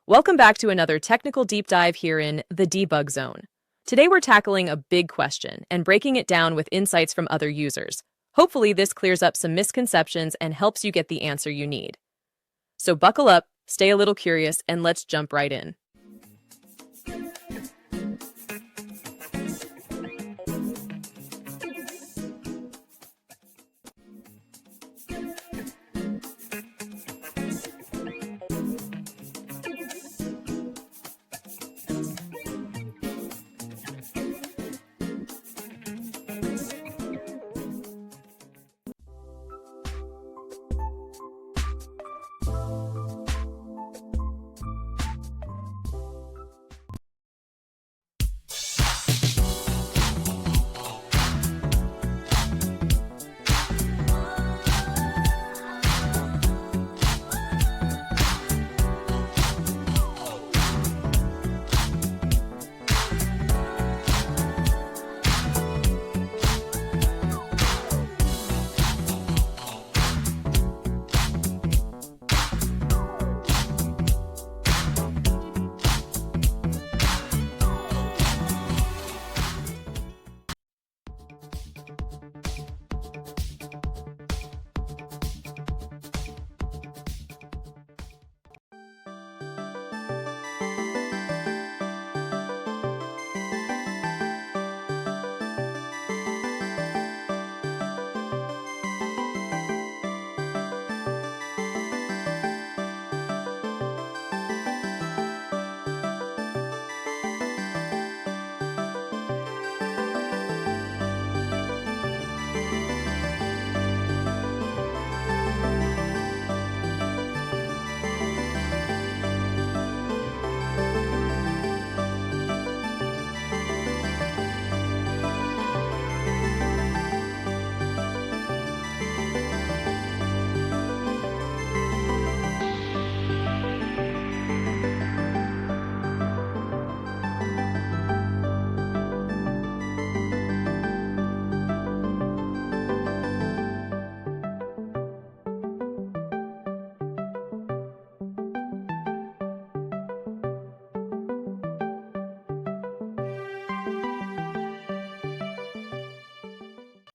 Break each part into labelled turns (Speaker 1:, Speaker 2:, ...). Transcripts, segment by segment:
Speaker 1: Welcome back to another technical deep dive here in the debug zone. Today we're tackling a big question and breaking it down with insights from other users. Hopefully this clears up some misconceptions and helps you get the answer you need. So buckle up, stay a little curious, and let's jump right in.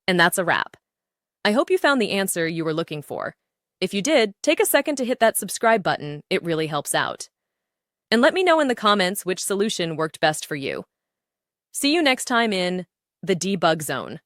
Speaker 1: And that's a wrap. I hope you found the answer you were looking for. If you did, take a second to hit that subscribe button. It really helps out. And let me know in the comments which solution worked best for you. See you next time in the debug zone.